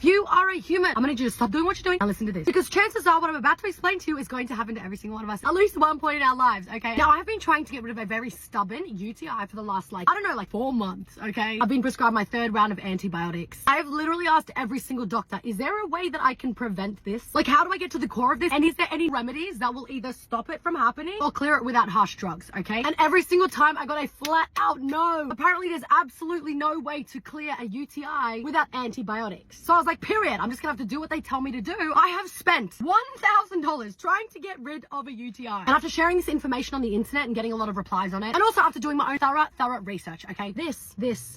You are a human. I'm gonna need you to stop doing what you're doing and listen to this. Because chances are what I'm about to explain to you is going to happen to every single one of us at least one point in our lives, okay? Now, I've been trying to get rid of a very stubborn UTI for the last, like, I don't know, like 4 months, okay? I've been prescribed my 3rd round of antibiotics. I've literally asked every single doctor, is there a way that I can prevent this? Like, how do I get to the core of this? And is there any remedies that will either stop it from happening or clear it without harsh drugs, okay? And every single time I got a flat out no. Apparently there's absolutely no way to clear a UTI without antibiotics. So I was like, period, I'm just gonna have to do what they tell me to do. I have spent $1,000 trying to get rid of a UTI. And after sharing this information on the internet and getting a lot of replies on it, and also after doing my own thorough research, okay?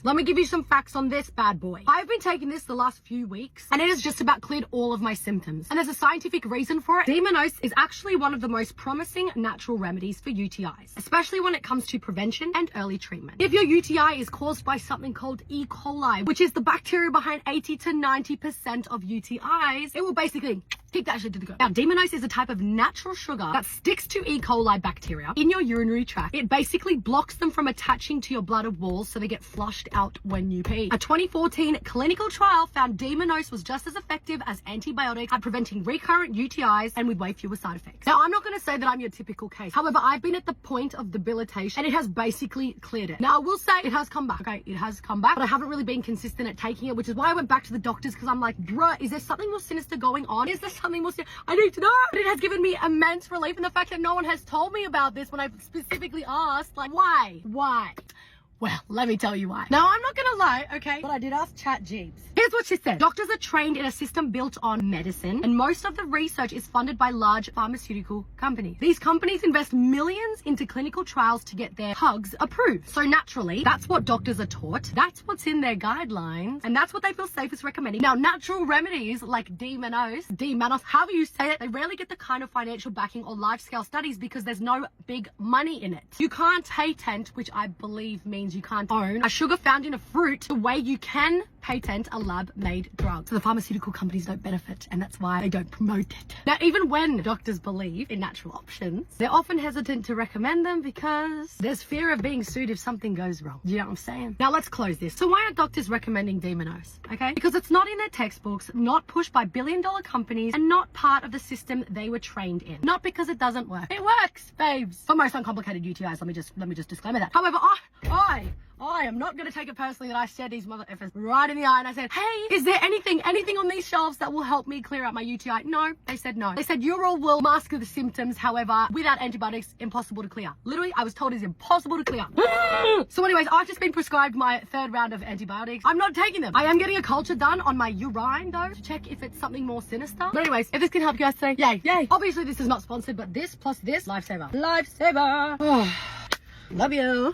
Let me give you some facts on this bad boy. I've been taking this the last few weeks, and it has just about cleared all of my symptoms. And there's a scientific reason for it. D-mannose is actually one of the most promising natural remedies for UTIs, especially when it comes to prevention and early treatment. If your UTI is caused by something called E. coli, which is the bacteria behind 80 to 90% of UTIs, it will basically kick that shit to the go. Now, D-mannose is a type of natural sugar that sticks to E. coli bacteria in your urinary tract. It basically blocks them from attaching to your bladder walls so they get flushed out when you pee. A 2014 clinical trial found D-mannose was just as effective as antibiotics at preventing recurrent UTIs and with way fewer side effects. Now, I'm not going to say that I'm your typical case. However, I've been at the point of debilitation and it has basically cleared it. Now, I will say it has come back. Okay, it has come back, but I haven't really been consistent at taking it, which is why I went back to the doctors because I'm like, bruh, is there something more sinister going on? Is there something more sinister? I need to know. But it has given me immense relief in the fact that no one has told me about this when I've specifically asked, like, why? Well, let me tell you why. Now, I'm not gonna lie, okay? But I did ask Chat Jeeves. Here's what she said. Doctors are trained in a system built on medicine, and most of the research is funded by large pharmaceutical companies. These companies invest millions into clinical trials to get their hugs approved. So naturally, that's what doctors are taught. That's what's in their guidelines, and that's what they feel safest recommending. Now, natural remedies like D-mannose, however you say it, they rarely get the kind of financial backing or large-scale studies because there's no big money in it. You can't patent, which I believe means you can't own a sugar found in a fruit the way you can patent a lab-made drug. So the pharmaceutical companies don't benefit, and that's why they don't promote it. Now, even when doctors believe in natural options, they're often hesitant to recommend them because there's fear of being sued if something goes wrong. You know what I'm saying? Now, let's close this. So why aren't doctors recommending D-mannose? Okay? Because it's not in their textbooks, not pushed by billion-dollar companies, and not part of the system they were trained in. Not because it doesn't work. It works, babes. For most uncomplicated UTIs, let me just disclaimer that. However, I am not going to take it personally that I stared these mother effers right in the eye and I said, hey, is there anything on these shelves that will help me clear out my UTI? No, they said no. They said Urol will mask the symptoms, however, without antibiotics, impossible to clear. Literally, I was told it's impossible to clear. So anyways, I've just been prescribed my 3rd round of antibiotics. I'm not taking them. I am getting a culture done on my urine though to check if it's something more sinister. But anyways, if this can help you guys today, yay, yay. Obviously, this is not sponsored, but this plus this, lifesaver. Lifesaver. Love you.